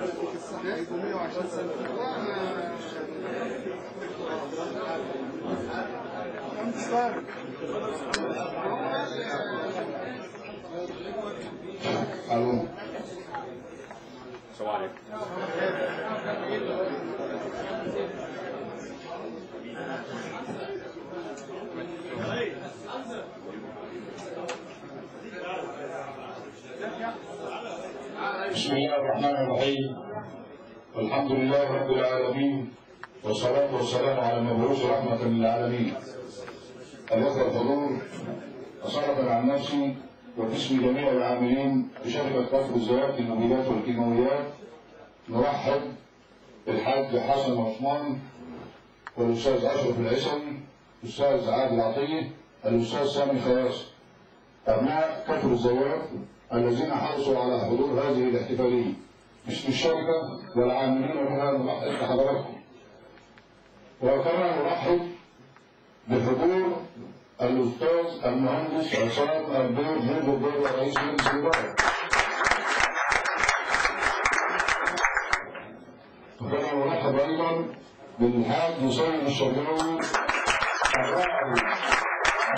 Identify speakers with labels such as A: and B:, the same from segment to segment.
A: 120 سنة
B: الو
C: السلام عليكم.
B: بسم الله الرحمن الرحيم. الحمد لله رب العالمين، والصلاة والسلام على المبعوث رحمة للعالمين. الأخوة الحضور، أصالة عن نفسي وباسم جميع العاملين بشركة كفر الزيات للمبيدات والكيماويات نرحب بالحاج حسن عثمان والأستاذ أشرف العسوي، الأستاذ عادل عطية، الأستاذ سامي خياس، أبناء كفر الزيات الذين حرصوا على حضور هذه الاحتفالية. باسم الشركة والعاملين بها نرحب بحضراتكم. وكما نرحب بحضور الأستاذ المهندس عصام البير نائب الدولة رئيس مجلس الإدارة. وكما نرحب أيضا بالحاج سيد الشرقاوي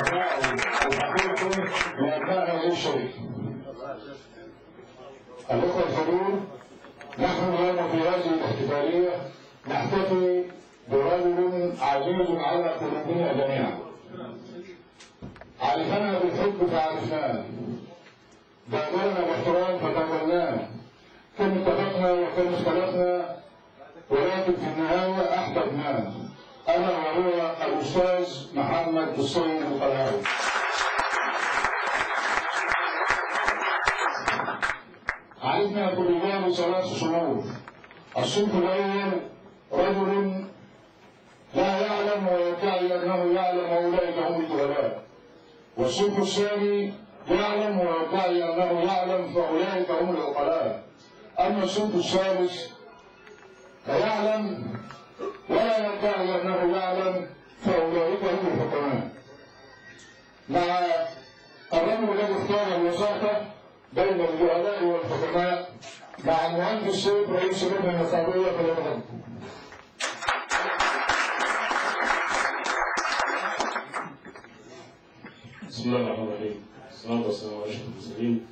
B: الراعي الحقيقي لأبناء هذه الشركة. الأخوة الحضور، نحن اليوم في هذه الاحتفالية نحتفي برجل عزيز على قلوبنا جميعا. عرفنا بالحب فعرفناه، بادرنا باحترام فتقبلناه، كم اتفقنا وكم اختلفنا، ولكن في النهاية أحببناه، أنا وهو الأستاذ محمد السيد القلاوي. عرفنا في الرجال 3 صنوف. الصنف الأول رجل لا يعلم ويدعي أنه يعلم وأولئك هم الجهلاء. والصنف الثاني يعلم ويدعي أنه يعلم فأولئك هم العقلاء. أما الصنف الثالث لا يعلم ولا يدعي أنه يعلم فأولئك هم الحكماء. مع الرجل الذي اختار الوساطة بين الجهلاء والحكماء مع المهندس سيد رئيس اللجنة النقابية في الوطن.
D: بسم الله الرحمن الرحيم. الصلاة والسلام على أشرف المرسلين.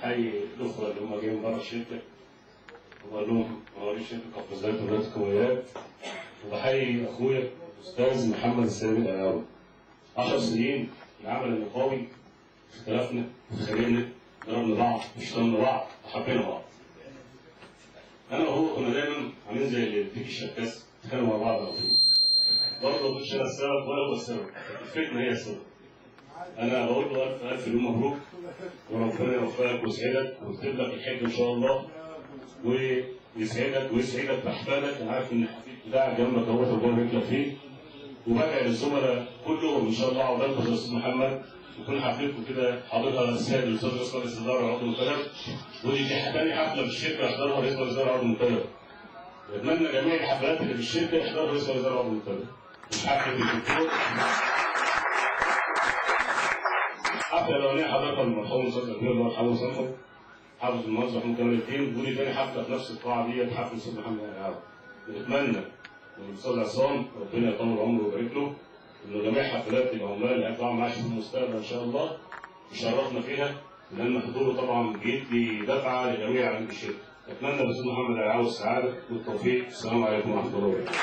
D: حي الأخوة اللي هم جايين بره الشركة وبقول لهم مواليد شركة كفر الزيات ولاية الكيماويات، وبحيي أخويا الأستاذ محمد السامي القلاوي. 10 سنين العمل النقابي، اختلفنا وخانقنا، ضربنا بعض وشتمنا بعض وحبينا بعض. أنا وهو كنا دايما عاملين زي اللي بتيجي الشكاس بيتخانقوا مع بعض على طول. برضه مش انا السبب ولا هو السبب، الفتنه هي السبب. انا بقول له الف الف يوم مبروك وربنا يوفقك ويسعدك ويكتب لك الحج ان شاء الله ويسعدك ويسعدك باحفادك. انا عارف ان الحفيد بتاعك جنبك اهوت ربنا يبارك لك فيه. وبدعي للزملاء كلهم ان شاء الله عقبالكم يا استاذ محمد، وكل حفلتكم كده حاضرها السيد الاستاذ رئيس مجلس الاداره عضو منتدب، ودي ثاني حفله في الشركه احضرها رئيس مجلس الاداره عضو منتدب. اتمنى جميع الحفلات اللي في الشركه يحضروا رئيس مجلس الاداره عضو منتدب. مش حفله الدكتور. الحفله الاولانيه حضرتها المرحوم الاستاذ الكبير الله يرحمه ويسامحه حافظ الموظف محمود كمال الدين، ودي ثاني حفله في نفس القاعه ديت حفله الاستاذ محمد القلاوي. بنتمنى من الاستاذ عصام ربنا يطول عمره ويبارك له انه جميع حفلات العمال اللي هيطلعوا معاش في المستقبل ان شاء الله يشرفنا فيها، لان حضوره طبعا بيدي دفعه لجميع عند الشركه. اتمنى للاستاذ محمد القلاوي السعاده والتوفيق. السلام عليكم ورحمه الله وبركاته.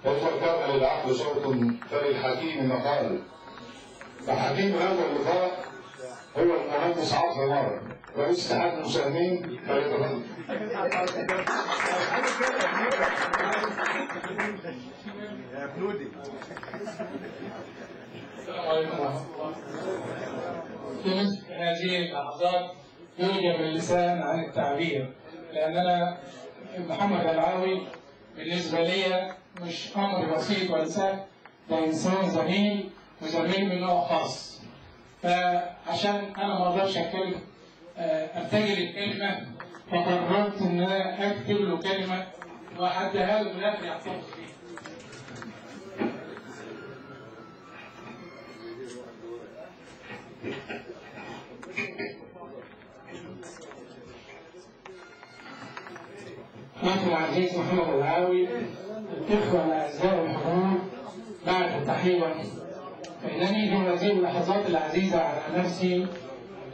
B: وقد كان للعقل صوت فللحكيم مقال. وحكيم هذا اللقاء هو المهندس عاطف عمار رئيس اتحاد المساهمين فليتفضل.
E: السلام عليكم ورحمة الله. في مثل هذه اللحظات يوجب اللسان عن التعبير، لأن أنا محمد القلاوي بالنسبة لي مش أمر بسيط ولا سهل، ده إنسان زميل وزميل من نوع خاص. فعشان أنا ما أقدرش أتكلم أرتجل الكلمة، فقررت إن أنا أكتب له كلمة وأديها له بلاد يحتفظ بيها. أخي العزيز محمد العاوي، الإخوة الأعزاء الحضور، بعد التحية، فإنني في هذه اللحظات العزيزة على نفسي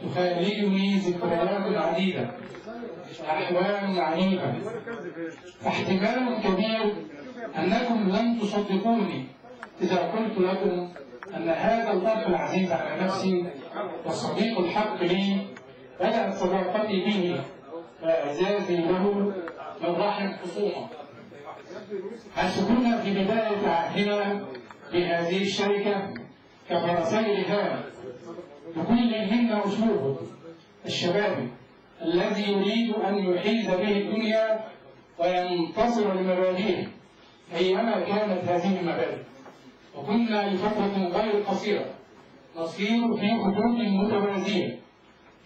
E: تخالجني ذكريات عديدة، أحوال عنيفة، فاحتمال كبير أنكم لن تصدقوني إذا قلت لكم أن هذا الأخ العزيز على نفسي والصديق الحق لي بدأت صداقتي به وإعزازي له من رحم خصومة، حيث كنا في بداية عهدنا بهذه الشركة كفرسي رهان، لكل منا أسلوبه الشبابي الذي يريد أن يحيز به الدنيا وينتصر لمبادئه أيما كانت هذه المبادئ. وكنا لفترة غير قصيرة نصير في خطوط متوازية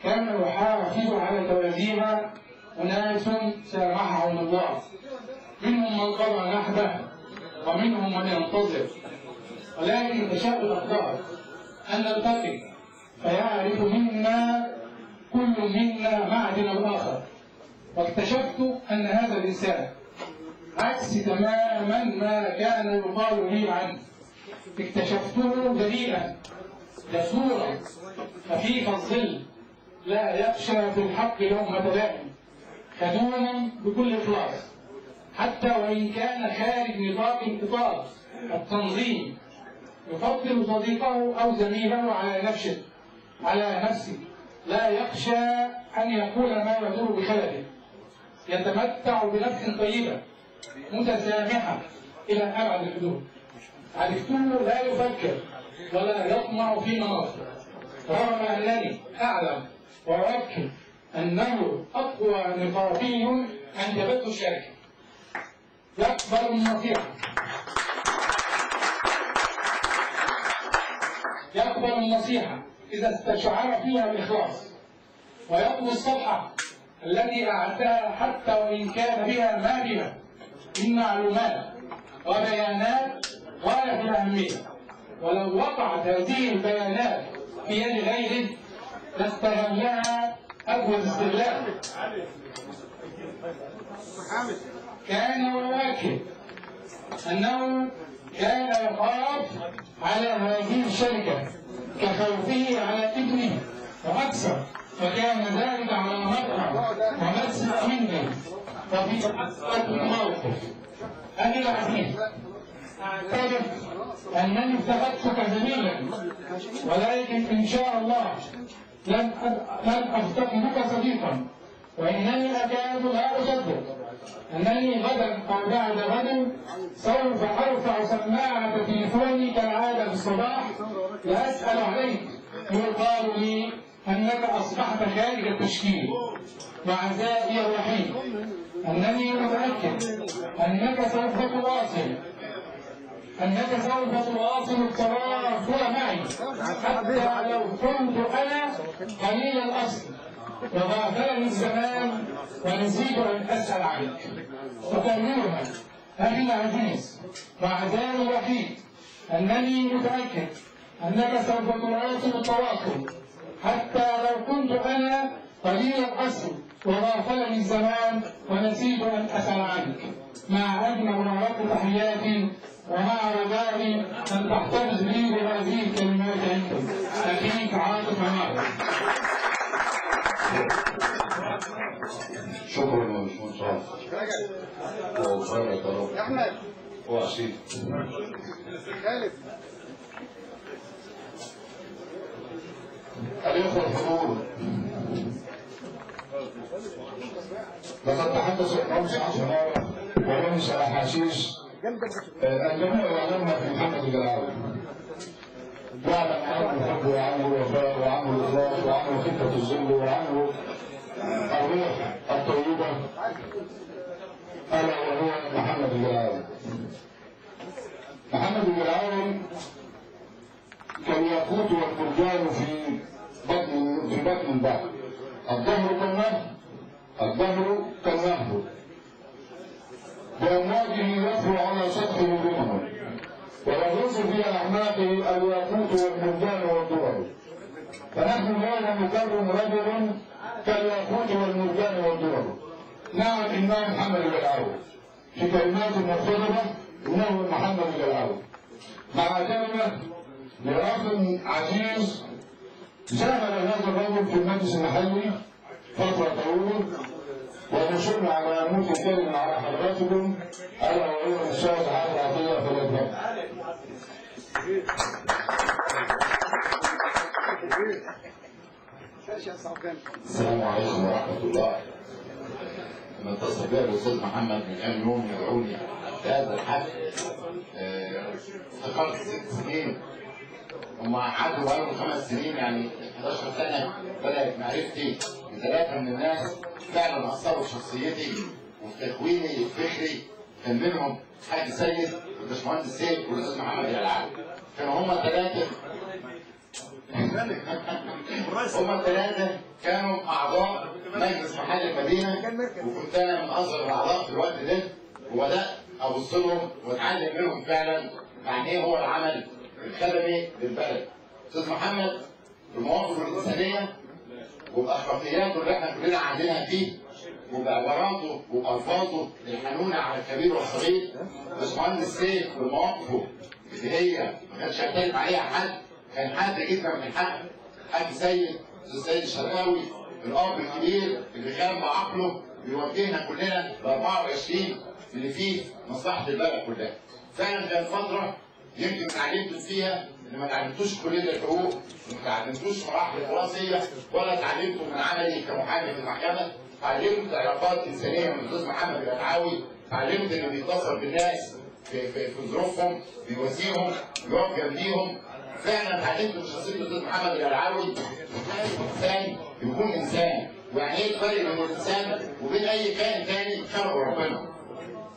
E: كان يحافظ على توازيها أناس سامحهم الله، منهم من قضى نحبه ومنهم من ينتظر، ولكن تشاء الأقدار أن نلتقي فيعرف منا كل منا معدن الآخر. واكتشفت أن هذا الإنسان عكس تماما ما كان يقال لي عنه. اكتشفته بريئا جسورا خفيف الظل لا يخشى في الحق لومة لائم، خدوما بكل إخلاص حتى وإن كان خارج نطاق الإطار التنظيم، يفضل صديقه أو زميله على نفسه، لا يخشى أن يقول ما يدور بخلله، يتمتع بنفس طيبة متسامحة إلى أبعد الحدود. عرفته لا يفكر ولا يطمع في مناصب، رغم أنني أعلم وأؤكد أنه أقوى نقابي أنجبته الشركة. يقبل النصيحة إذا استشعر فيها الإخلاص، ويطوي الصفحة التي أعدها حتى وإن كان بها ما بها من معلومات وبيانات غاية الأهمية، ولو وقعت هذه البيانات في يد غيره لاستغلها أجود استغلال. كان يؤكد أنه كان يخاف على هذه الشركة كخوفه على ابنه وأكثر، فكان ذلك على مطعم ومسك منه وفي أكثر موقف. أخي العزيز، أعترف أنني اتخذتك زميلا، ولكن إن شاء الله لن أفتقدك صديقا، وإنني أكاد لا أصدق أنني غدا أو بعد غد سوف أرفع سماعة تليفوني كالعادة في الصباح لأسأل عليك، يقال لي أنك أصبحت خارج التشكيل، وعزائي الوحيد أنني متأكد أنك سوف تواصل التواصل معي حتى لو كنت أنا قليل الأصل وغافلني الزمان ونسيت أن أسأل عنك. أكررها أخي العزيز وعزائي الوحيد أنني متأكد أنك سوف تواصل التواصل حتى لو كنت أنا قليل الأصل وغافلني الزمان ونسيت أن أسأل عنك. مع أجمل ورق تحياتي ومع رجائي أن تحتفظ لي بهذه الكلمات عندك. أخيك عاطف عمار.
B: شكرا يا باشمهندس عاطف.
A: أحمد
B: وأسيد.
A: خالد
B: الإخوة الحضور، لقد تحدث الإمام سعد شمارة ولمس أحاسيس الجميع يعلمها في محمد الجلاوي، يعلم عنه الحب وعنه الوفاء وعنه الإخلاص وعنه خفة الذل وعنه الروح الطيبة، ألا وهو محمد الجلاوي. محمد الجلاوي كالياقوت والمرجان في بطن البحر، الظهر كالنهر بأمواجه يفرع على سطح مدنه، ويغوص في أعماقه الياقوت والمرجان والدرر، فنحن اليوم نكرم رجل كالياقوت والمرجان والدرر، نعم إنه محمد الجلعاوي، في كلمات مختلفة إنه محمد الجلعاوي، مع كلمة لأخ عزيز زعل هذا الرجل في المجلس المحلي فترة طويلة، ونشر على موت كلمة على حضراتكم ألا وهو الأستاذ عادل عطية فليتفضل.
F: السلام عليكم ورحمة الله. لما اتصل بي الأستاذ محمد من كام يوم يدعوني في هذا الحفل، افتكرت 6 سنين، هم عدوا بقالهم 5 سنين، يعني 11 سنة بدأت معرفتي بثلاثة من الناس فعلا أثروا في شخصيتي وفي تكويني الفكري. كان منهم حاج سيد والباشمهندس سيد والأستاذ محمد الجلعاوي. كانوا هم الثلاثة كانوا أعضاء مجلس محل المدينة، وكنت أنا من أصغر الأعضاء في الوقت ده، وبدأت أبص لهم وأتعلم منهم فعلا يعني إيه هو العمل الخدمي للبلد. أستاذ محمد بمواقفه الإنسانية وبأخلاقياته اللي إحنا كلنا عندنا فيه وبعباراته وبألفاظه الحنونة على الكبير والصغير. باشمهندس سيف بمواقفه اللي هي ما كانش يعترف عليها حد، كان حد جدا من الحق. حاج سيد السيد الشرقاوي الاب الكبير اللي كان بعقله بيوجهنا كلنا ب 24 اللي فيه مصلحه البلد كلها. فعلا كانت فتره يمكن اتعلمتوا فيها اللي ما اتعلمتوش كليه الحقوق، ما اتعلمتوش مراحل الدراسيه، ولا اتعلمتوا من عملي كمحامي في المحكمه. اتعلمت علاقات انسانيه من الاستاذ محمد الجلعاوي، اتعلمت انه بيتصل بالناس في ظروفهم، بيواسيهم، بيقف جنبيهم. فعلا اتعلمت من شخصيه الاستاذ محمد الجلعاوي ازاي الانسان يكون انسان، ويعني ايه الفرق بين الانسان وبين اي كائن تاني خلقه ربنا.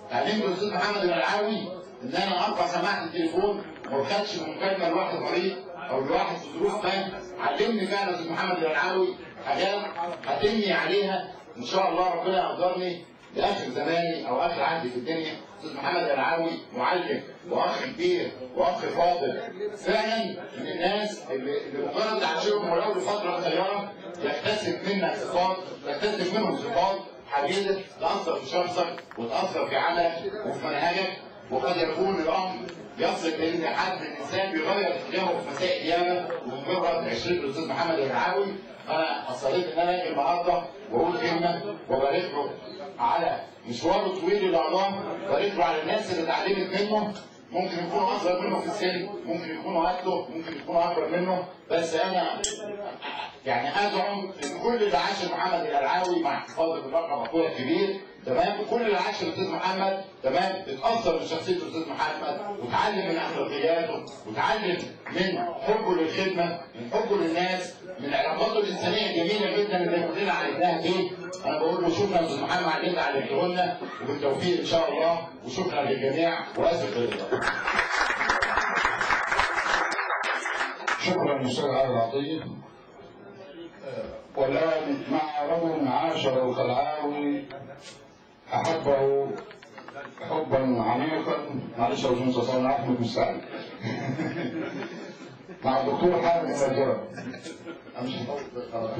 F: اتعلمت من الاستاذ محمد الجلعاوي ان انا ارفع سماعه التليفون وما اخدش مكالمه لواحد مريض او لواحد في ظروف ما. علمني فعلا الاستاذ محمد الجلعاوي حاجات هتبني عليها ان شاء الله ربنا يقدرني لاخر زماني او اخر عهدي في الدنيا. الاستاذ محمد الجلعاوي معلم واخ كبير واخ فاضل، فعلا من الناس اللي مجرد تعاشرهم ولو لفتره قصيره يكتسب منك صفات، يكتسب منهم صفات حديده تاثر في شخصك وتاثر في عملك وفي منهجك. وقد يكون الامر يصل لان حد من الانسان بيغير اتجاهه في مسائل ياما. وبمجرد 20 الاستاذ محمد الجلعاوي انا اصريت ان انا اجي النهارده واقول كلمه وبارك له على مشواره الطويل اللي قضاه، بارك له على الناس اللي اتعلمت منه. ممكن يكونوا اصغر منه في السن، ممكن يكونوا قده، ممكن يكونوا اكبر منه، بس انا يعني ادعم ان كل اللي عاش محمد الجلعاوي مع احتفاظه بالرقم اخويا الكبير تمام، كل اللي عاش الاستاذ محمد تمام اتاثر بشخصيه الاستاذ محمد وتعلم من اخلاقياته وتعلم من حبه للخدمه، من حبه للناس، من علاقاته الانسانيه الجميله جدا اللي كلنا عرفناها فيه. انا بقول له شكرا استاذ محمد على اللي انت علمته لنا وبالتوفيق ان شاء الله، وشكرا للجميع واسف لله.
B: شكرا استاذ عادل عطيه. والان مع رجل عاشر الجلعاوي احبه حبا عميقا، معلش يا استاذ صالح احمد مستعد مع الدكتور حامد النجار. انا مش هطول خلاص.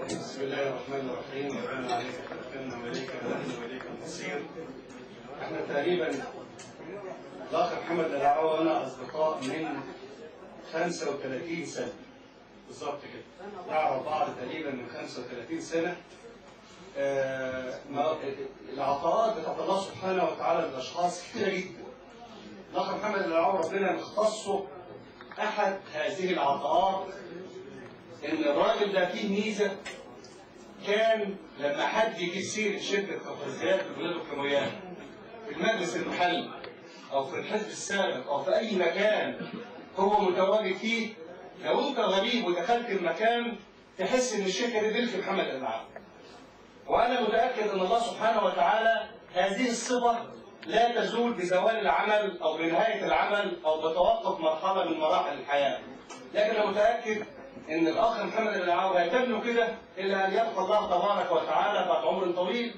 G: بسم الله الرحمن الرحيم. ربنا عليك توكلنا وإليك أنبنا وإليك المصير. احنا تقريبا الأخ محمد الجلعاوي وأنا أصدقاء من 35 سنة بالظبط كده. نعرف بعض تقريبا من 35 سنة. العطاءات بتاعت الله سبحانه وتعالى للأشخاص كتيرة جدا. الأخ محمد الجلعاوي ربنا يختصه أحد هذه العطاءات إن الراجل ده فيه ميزة. كان لما حد يجي سيرة شركة كفرزيات في بلاد الكيماويات في المجلس المحلي أو في الحزب السابق أو في أي مكان هو متواجد فيه، لو أنت غريب ودخلت المكان تحس إن الشركة دي ملك محمد الجلعاوي. وأنا متأكد أن الله سبحانه وتعالى هذه الصفة لا تزول بزوال العمل أو بنهاية العمل أو بتوقف مرحلة من مراحل الحياة. لكن أنا متأكد إن الأخ محمد الجلعاوي هيكمل كده إلى أن يلقى الله تبارك وتعالى بعد عمر طويل.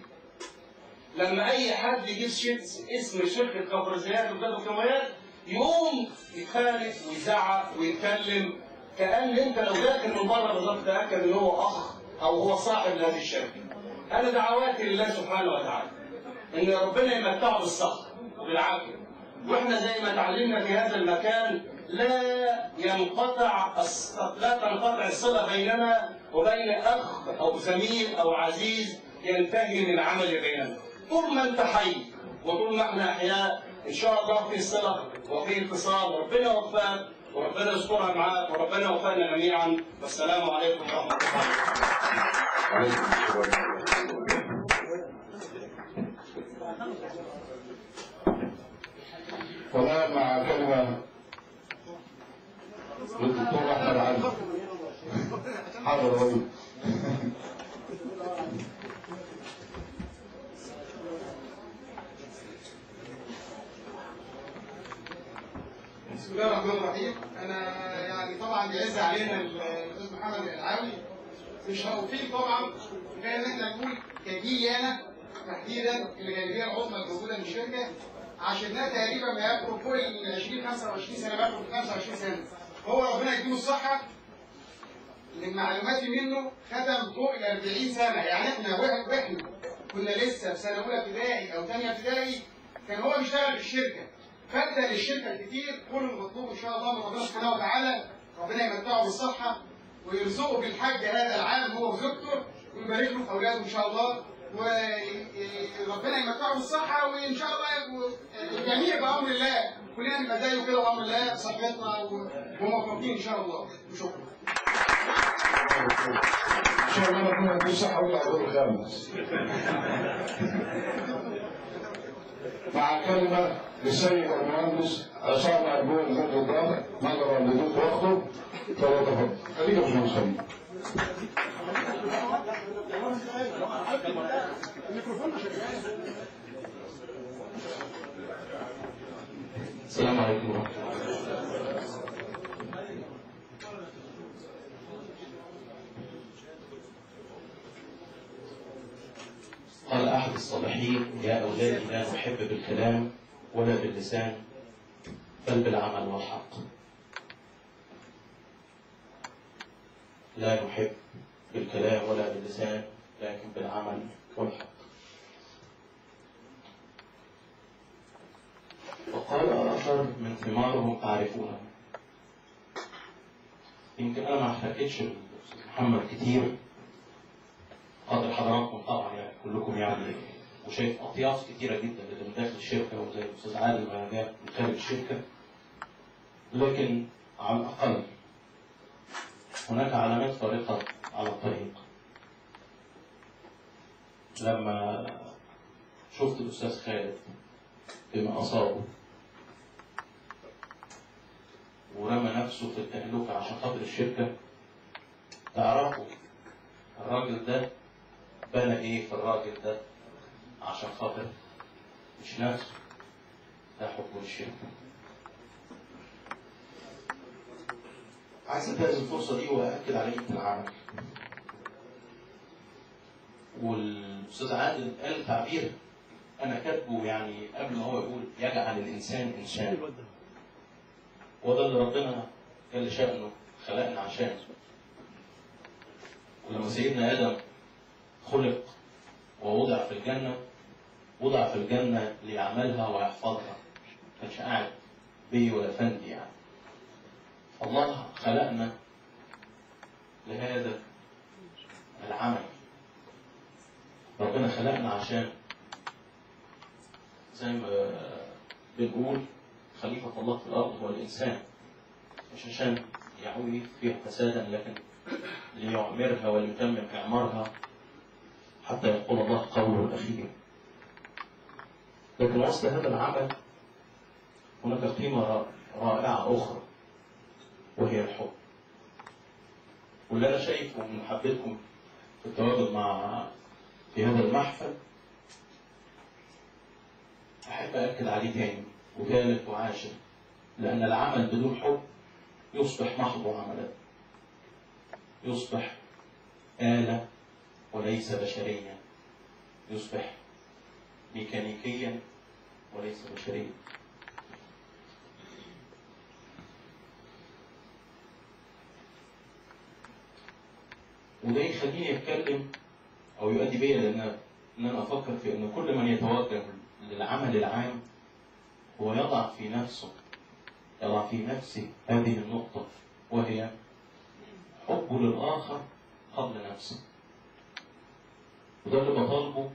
G: لما أي حد يجيب اسم شركة كفرزيات وبلاد الكيماويات يقوم يتخانق ويزعق ويتكلم كأن انت لو داخل من بره بالظبط تأكد ان هو اخ او هو صاحب لهذه الشركة. انا دعواتي لله سبحانه وتعالى ان ربنا يمتعه بالصحة وبالعافية، واحنا زي ما اتعلمنا في هذا المكان لا تنقطع الصلة بيننا وبين اخ او زميل او عزيز ينتهي من العمل بيننا. طول ما انت حي وطول ما احنا احياء ان شاء الله في صلة وفي اتصال. ربنا يوفقك وربنا يسترها معاك وربنا يوفقنا جميعا. والسلام عليكم ورحمة الله.
B: والآن مع كلمة للدكتور أحمد علي. حاضر رجل.
A: بسم الله الرحمن الرحيم. انا يعني طبعا بيعز علينا الاستاذ محمد العلعاوي، مش هوفيه طبعا كفايه ان احنا نقول كجيل انا تحديدا اللي جايبين العظمى الموجوده من الشركه، عاشرناه تقريبا ما يقرب فوق ال 20 25 سنه، بقى 25 سنه. هو ربنا يديله الصحه، من معلوماتي منه ختم فوق ال 40 سنه. يعني احنا واحنا كنا لسه في سنه اولى ابتدائي او ثانيه ابتدائي كان هو بيشتغل في الشركه، فادى للشركه الكتير. كل المطلوب ان شاء الله من ربنا سبحانه وتعالى ربنا يمتعه بالصحه ويرزقه بالحج هذا العام هو وزوجته، ويبارك له في اولاده ان شاء الله، وربنا يمتعه بالصحه، وان شاء الله الجميع بامر الله كلنا نبقى زيه كده بامر الله صحتنا وموفقين ان شاء الله. وشكرا.
B: إن شاء الله ربنا يديه الصحة ويطلع الدور الخامس. مع كلمة للسيد المهندس عصام عبود المجد الضابط نظرا لضيق وقته فليتفضل. خليك يا باشمهندس خليل.
H: السلام عليكم ورحمة الله. قال أحد الصالحين: يا أولادي لا نحب بالكلام ولا باللسان بل بالعمل والحق. لا نحب بالكلام ولا باللسان لكن بالعمل والحق. وقال آخر: من ثمارهم تعرفونها. يمكن أنا ما حكيتش محمد كتير قدر حضراتكم طبعا، يعني كلكم يعني، وشايف أطياف كتيرة جدا اللي من داخل الشركة وزي الأستاذ عادل ما جاء من خارج الشركة، لكن على الأقل هناك علامات فارقة على الطريق. لما شفت الأستاذ خالد بما أصابه ورمى نفسه في التهلكة عشان خاطر الشركة، تعرفوا الراجل ده بنى ايه في الراجل ده عشان خاطر مش نفسه، ده حب الشركة. عايز انتهز الفرصة دي وأأكد على قيمة العمل. والأستاذ عادل قال تعبير أنا كاتبه يعني قبل ما هو يقول: يجعل الإنسان إنسان. وده اللي ربنا جل شأنه خلقنا عشانه. ولما سيدنا آدم خلق ووضع في الجنة، وضع في الجنة ليعملها ويحفظها، ما كانش قاعد بي ولا فندي يعني. الله خلقنا لهذا العمل. ربنا خلقنا عشان زي ما بنقول خليفة الله في الأرض هو الإنسان، مش عشان يعوي فيها فسادا لكن ليعمرها وليتمم إعمارها حتى يقول الله قوله الأخير. لكن وسط هذا العمل هناك قيمة رائعة أخرى وهي الحب. واللي أنا شايفه من محبتكم في التواجد في هذا المحفل أحب أأكد عليه تاني وثالث وعاشر، لأن العمل بدون حب يصبح محض عملا، يصبح آلة وليس بشريا، يصبح ميكانيكيا وليس بشريا. وده يخليني اتكلم او يؤدي بيا ان انا افكر في ان كل من يتوجه للعمل العام هو يضع في نفسه هذه النقطة، وهي حبه للآخر قبل نفسه. وده اللي بطالبه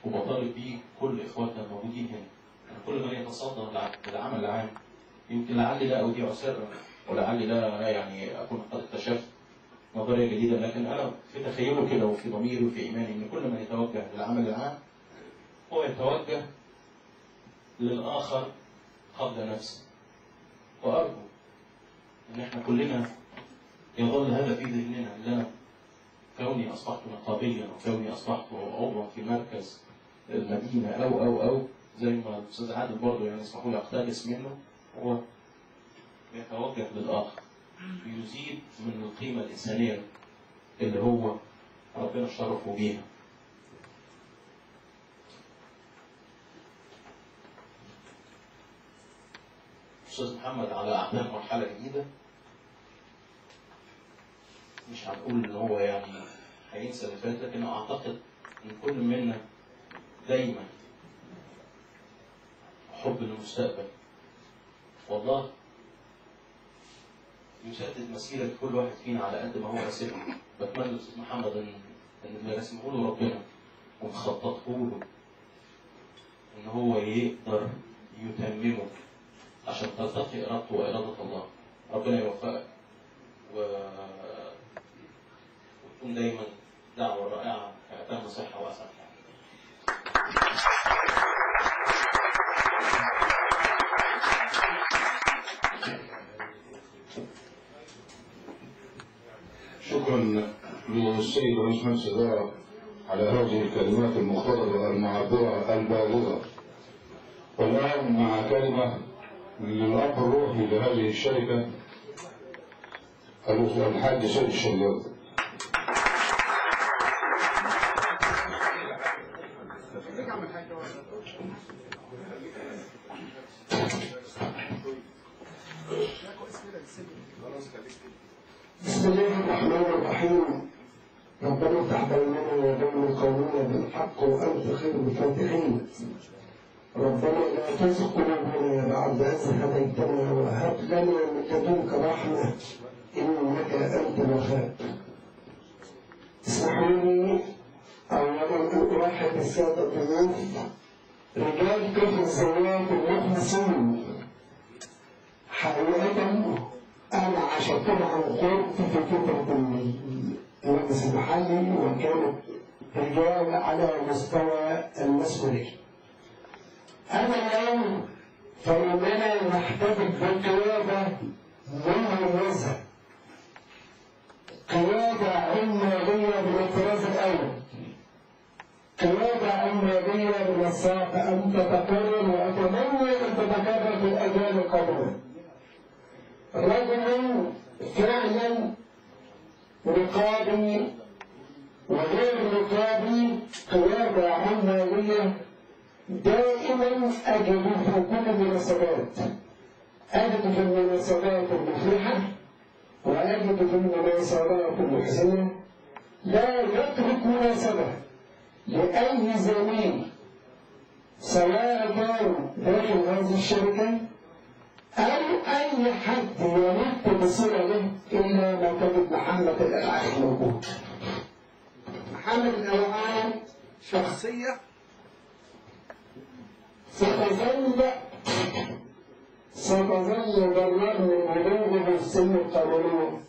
H: وبطالب بيه كل إخواتنا الموجودين هنا. يعني كل من يتصدى للعمل العام، يمكن لعلي لا أوديع سرا ولعلي لا يعني أكون قد اكتشفت نظرية جديدة، لكن أنا في تخيله كده وفي ضميري وفي إيماني إن كل من يتوجه للعمل العام هو يتوجه للآخر قبل نفسه. وأرجو إن إحنا كلنا يظل هذا في ذهننا، إن أنا كوني أصبحت نقابيا وكوني أصبحت عضوا في مركز المدينة أو زي ما الأستاذ عادل برضه يعني اسمحوا لي أقتبس منه، هو يتوجه للآخر يزيد من القيمة الإنسانية اللي هو ربنا شرفه بيها. أستاذ محمد على أعمال مرحلة جديدة، مش هنقول إن هو يعني هينسى اللي فات، لكن أعتقد إن كل منا دايما حب للمستقبل. والله يسدد مسيرة كل واحد فينا على قد ما هو راسمه. بتمنى الأستاذ محمد إن اللي رسمه له ربنا ومخططه له إن هو يقدر يتممه عشان تلتقي إرادته وإرادة الله. ربنا يوفقك وتكون دايما دعوة رائعة أتم صحة وأسعد.
B: شكرا للسيد رئيس مجلس الإدارة على هذه الكلمات المختصرة المعبرة البالغة. والآن مع كلمة للأب الروحي لهذه الشركة الحاج سيد الشلال.
I: بسم الله الرحمن الرحيم. ربنا افتح بيننا وبين قومنا بالحق وأنت خير الفاتحين. ربنا لا تزغ قلوبنا بعد إذ هديتنا وهب لنا من لدنك رحمة إنك أنت الوهاب. اسمحوا لي أولا أن أرحب بالسادة الضيوف رجال كفر الزواج المخلصين. حقيقة أنا عاشرتهم عن قرب في فترة المجلس المحلي، وكانت رجال على مستوى المسؤولية. أما الآن فإننا نحتفل بقيادة مميزة، قيادة علمانية من الطراز الأول، قيادة علمانية من الصعب أن تتكرر، وأتمنى أن تتكرر في الأجيال القادمة. رجل فعلا رقابي وغير رقابي، قيادة علمانية دائما أجد في كل المناسبات، أجد في المناسبات المفرحة وأجد في المناسبات المحزنة، لا يترك مناسبة لأي زميل سواء كان داخل هذه الشركة أو أي حد يمت بصيرة له إلا ما كانت محمد الألعاب موجود. محمد الألعاب شخصية ستظل بالرغم من بلوغه السن القانونية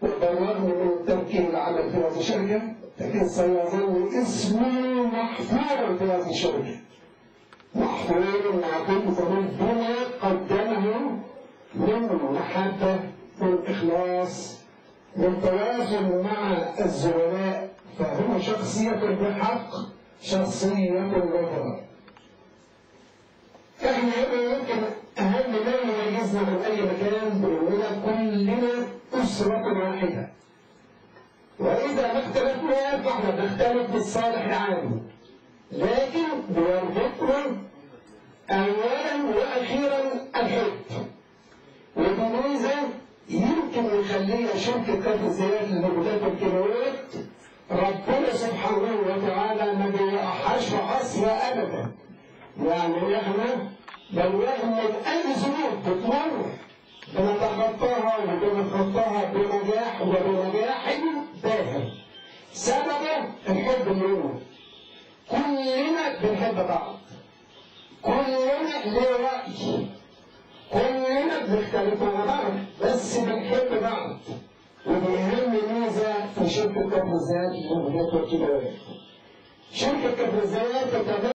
I: وبالرغم من تركه العمل في هذه الشركة، لكن سيظل اسمه محفورا في هذه الشركة، محفور مع كل زميل بما قدمه من محبة، من إخلاص، من تواصل مع الزملاء. فهو شخصية بحق، شخصية نظرة. احنا هنا يمكن أهم ما يميزنا من أي مكان بأننا كلنا أسرة واحدة، وإذا ما اختلفنا فاحنا بنختلف بالصالح العام، لكن بيربطنا أولا وأخيرا الحب. ودي ميزة يمكن الإسماعيلية شركة كفر الزيات للمبيدات والكيماويات، ربنا سبحانه وتعالى ما بيقحاش في عصر أبدا. يعني إحنا بنواجه أي ظروف بتمر بنتخطاها وبنتخطاها بنجاح وبنجاح باهر. سببه الحب منه. كلنا بنحب بعض. كلنا ليه رأي. كلنا بنختلف مع بعض بس بنحب بعض. ودي أهم ميزة في شركة كفر الزيات للمبيدات والكيماويات. شركة كفر الزيات